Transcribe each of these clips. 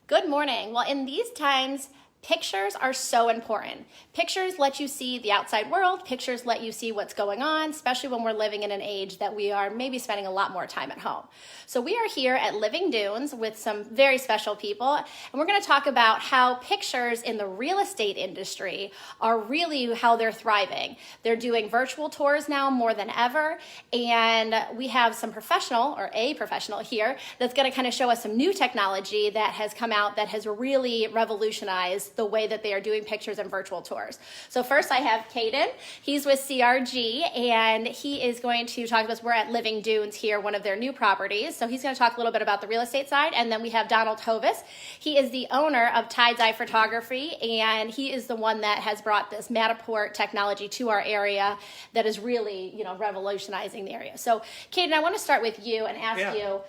Good morning. Well, in these times, pictures are so important. Pictures let you see the outside world. Pictures let you see what's going on, especially when we're living in an age that we are maybe spending a lot more time at home. So we are here at Living Dunes with some very special people, and we're going to talk about how pictures in the real estate industry are really how they're thriving. They're doing virtual tours now more than ever, and we have some professional, or a professional here, that's going to kind of show us some new technology that has come out that has really revolutionized the way that they are doing pictures and virtual tours. So first I have Caden. He's with CRG, and he is going to talk to us. We're at Living Dunes here, one of their new properties. So he's going to talk a little bit about the real estate side. And then we have Donald Hovis. He is the owner of Tide's Eye Photography, and he is the one that has brought this Matterport technology to our area that is really, revolutionizing the area. So Caden, I want to start with you and ask you,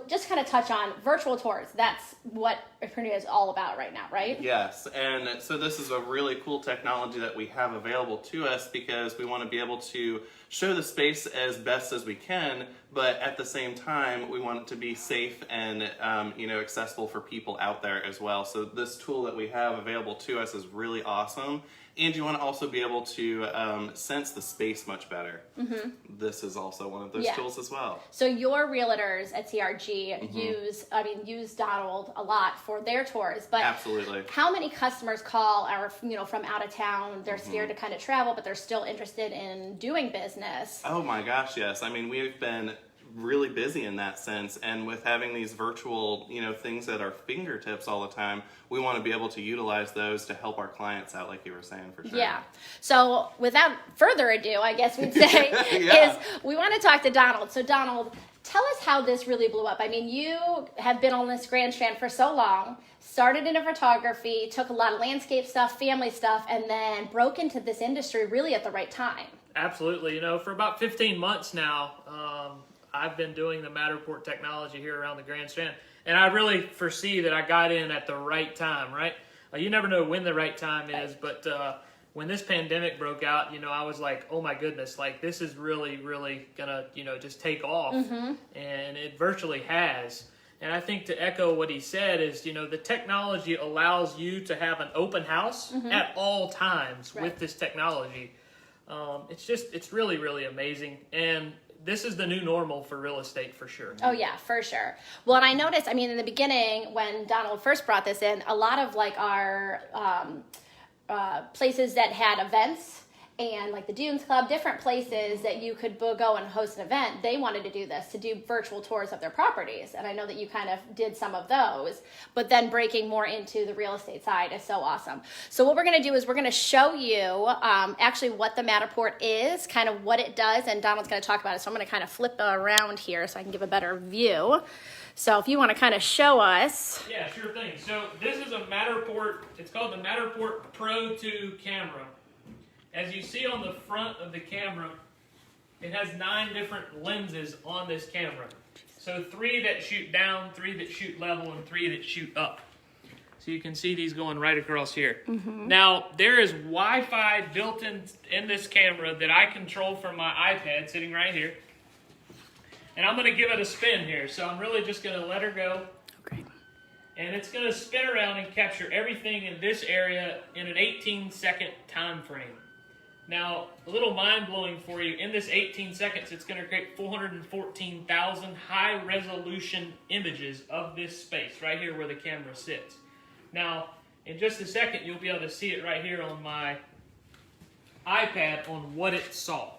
just touch on virtual tours. That's what Purnia is all about right now, right? Yes, and so this is a really cool technology that we have available to us because we want to be able to show the space as best as we can, but at the same time, we want it to be safe and accessible for people out there as well. So this tool that we have available to us is really awesome. And you want to also be able to sense the space much better. Mm-hmm. This is also one of those tools as well. So your realtors at CRG use Donald a lot for their tours. But absolutely. How many customers call or from out of town? They're scared to kind of travel, but they're still interested in doing business. Oh my gosh, yes. I mean, we've been really busy in that sense, and with having these virtual things at our fingertips all the time, we want to be able to utilize those to help our clients out, like you were saying, for sure. Yeah. So without further ado, I guess we'd say is we want to talk to Donald. So Donald, tell us how this really blew up. I mean, you have been on this Grand Strand for so long, started in photography, took a lot of landscape stuff, family stuff, and then broke into this industry really at the right time. Absolutely. For about 15 months now, I've been doing the Matterport technology here around the Grand Strand, and I really foresee that I got in at the right time, right? You never know when the right time is, but when this pandemic broke out, I was like, oh my goodness, like this is really, really gonna, just take off, and it virtually has. And I think to echo what he said is, the technology allows you to have an open house at all times with this technology. It's really, really amazing. And this is the new normal for real estate for sure. Oh yeah, for sure. Well, and I noticed, in the beginning when Donald first brought this in, a lot of our places that had events and like the Dunes Club, different places that you could go and host an event, they wanted to do this, to do virtual tours of their properties. And I know that you kind of did some of those, but then breaking more into the real estate side is so awesome. So what we're going to do is we're going to show you actually what the Matterport is, kind of what it does, and Donald's going to talk about it. So I'm going to kind of flip around here so I can give a better view. So if you want to kind of show us. Yeah, sure thing. So this is a Matterport, it's called the Matterport Pro 2 camera. As you see on the front of the camera, it has 9 different lenses on this camera. So 3 that shoot down, 3 that shoot level, and 3 that shoot up. So you can see these going right across here. Mm-hmm. Now, there is Wi-Fi built in this camera that I control from my iPad sitting right here. And I'm going to give it a spin here. So I'm really just going to let her go. Okay. And it's going to spin around and capture everything in this area in an 18-second time frame. Now, a little mind-blowing for you, in this 18 seconds, it's going to create 414,000 high-resolution images of this space, right here where the camera sits. Now, in just a second, you'll be able to see it right here on my iPad on what it saw.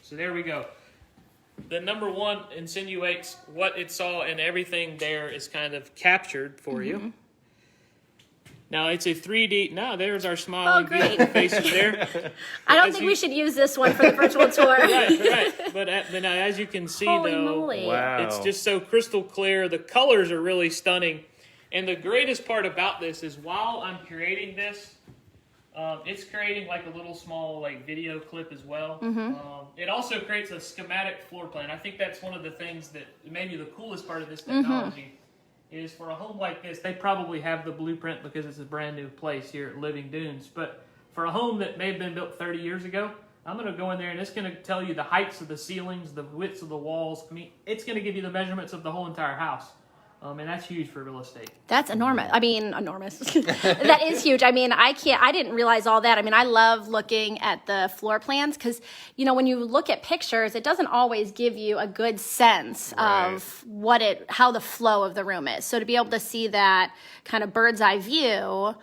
So there we go. The number 1 insinuates what it saw, and everything there is kind of captured for you. Now it's a 3D. Now there's our smiling beautiful faces there. I don't think we should use this one for the virtual tour. Right. But now, as you can see, Holy though, moly. Wow. It's just so crystal clear. The colors are really stunning. And the greatest part about this is while I'm creating this, it's creating like a little small video clip as well. It also creates a schematic floor plan. I think that's one of the things that maybe the coolest part of this technology. Is for a home like this, they probably have the blueprint because it's a brand new place here at Living Dunes. But for a home that may have been built 30 years ago, I'm going to go in there and it's going to tell you the heights of the ceilings, the widths of the walls. I mean, it's going to give you the measurements of the whole entire house. And that's huge for real estate. That's enormous. I mean, enormous. That is huge. I mean, I didn't realize all that. I mean, I love looking at the floor plans because, you know, when you look at pictures, it doesn't always give you a good sense of how the flow of the room is. So to be able to see that kind of bird's eye view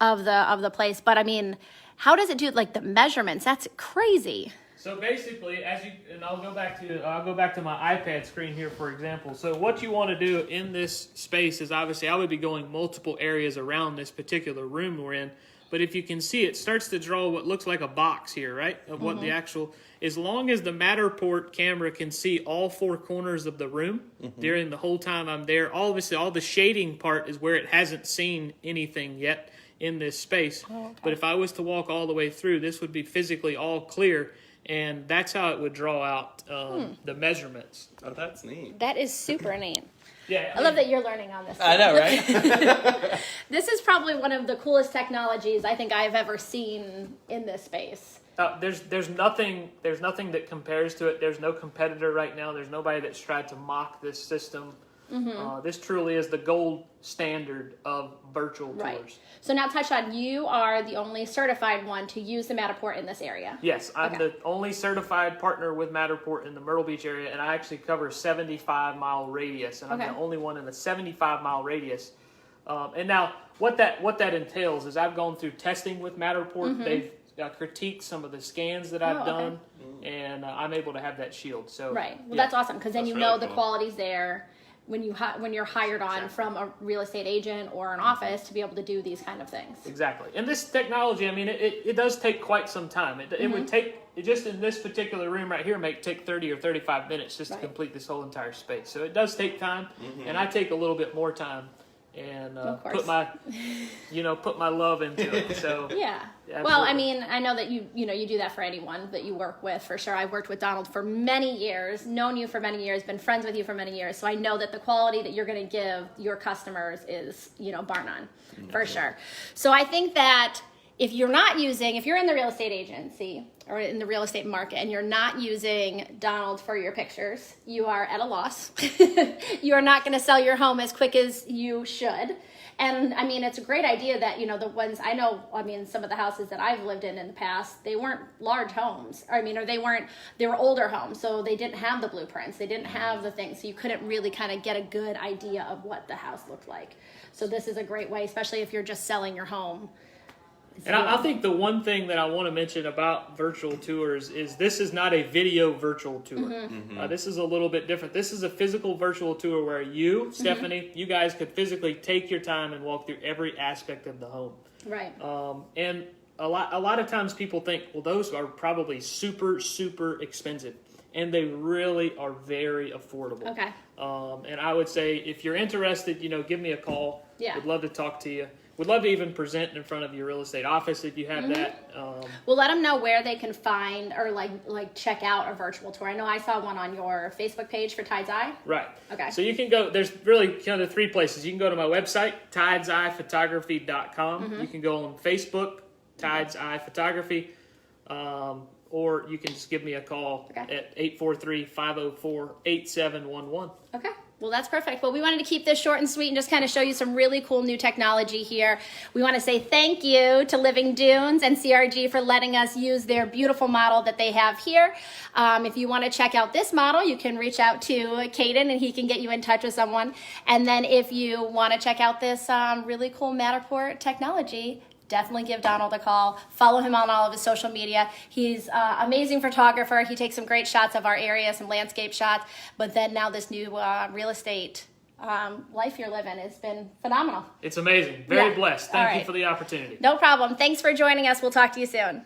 of the place. But I mean, how does it do like the measurements? That's crazy. So basically, and I'll go back to my iPad screen here, for example. So what you want to do in this space is obviously I would be going multiple areas around this particular room we're in. But if you can see, it starts to draw what looks like a box here, right? Of what the actual, as long as the Matterport camera can see all four corners of the room during the whole time I'm there, obviously all the shading part is where it hasn't seen anything yet in this space. Oh, okay. But if I was to walk all the way through, this would be physically all clear. And that's how it would draw out the measurements. Oh, that's neat. That is super neat. Yeah, I love that you're learning on this. I know, right? This is probably one of the coolest technologies I think I've ever seen in this space. There's nothing that compares to it. There's no competitor right now. There's nobody that's tried to mock this system. This truly is the gold standard of virtual tours. So now, Touchshot, you are the only certified one to use the Matterport in this area. Yes, I'm the only certified partner with Matterport in the Myrtle Beach area, and I actually cover a 75-mile radius, and I'm the only one in a 75-mile radius. And now, what that entails is I've gone through testing with Matterport. They've critiqued some of the scans that I've done, and I'm able to have that shield. So that's awesome because then you know the cool. quality's there when you're hired on from a real estate agent or an office to be able to do these kind of things. Exactly. And this technology, I mean, it does take quite some time. It would take, just in this particular room right here, take 30 or 35 minutes just to complete this whole entire space. So it does take time, and I take a little bit more time and put my love into it. So yeah. Absolutely. Well, I mean, I know that you do that for anyone that you work with, for sure. I've worked with Donald for many years, known you for many years, been friends with you for many years. So I know that the quality that you're going to give your customers is, bar none, for sure. So I think that if you're in the real estate agency or in the real estate market and you're not using Donald for your pictures, you are at a loss. You are not going to sell your home as quick as you should. And I mean, it's a great idea that, the ones some of the houses that I've lived in the past, they weren't large homes. They were older homes. So they didn't have the blueprints. They didn't have the things. So you couldn't really kind of get a good idea of what the house looked like. So this is a great way, especially if you're just selling your home. And I think the one thing that I want to mention about virtual tours is this is not a video virtual tour. This is a little bit different. This is a physical virtual tour where you, Stephanie, you guys could physically take your time and walk through every aspect of the home. Right. And a lot of times people think, well, those are probably super, super expensive. And they really are very affordable. Okay. And I would say if you're interested, give me a call. Yeah. Would love to talk to you. Would love to even present in front of your real estate office if you have that. Well, let them know where they can find or like check out a virtual tour. I know I saw one on your Facebook page for Tide's Eye. Right. Okay. So you can go, there's really kind of three places. You can go to my website, tideseyephotography.com. You can go on Facebook, Tide's Eye Photography, or you can just give me a call at 843-504-8711. Okay. Well, that's perfect. Well, we wanted to keep this short and sweet and just kind of show you some really cool new technology here. We want to say thank you to Living Dunes and CRG for letting us use their beautiful model that they have here. If you want to check out this model, you can reach out to Caden and he can get you in touch with someone. And then if you want to check out this really cool Matterport technology, definitely give Donald a call. Follow him on all of his social media. He's an amazing photographer. He takes some great shots of our area, some landscape shots. But then now this new real estate life you're living has been phenomenal. It's amazing. Very blessed. Thank you for the opportunity. No problem. Thanks for joining us. We'll talk to you soon.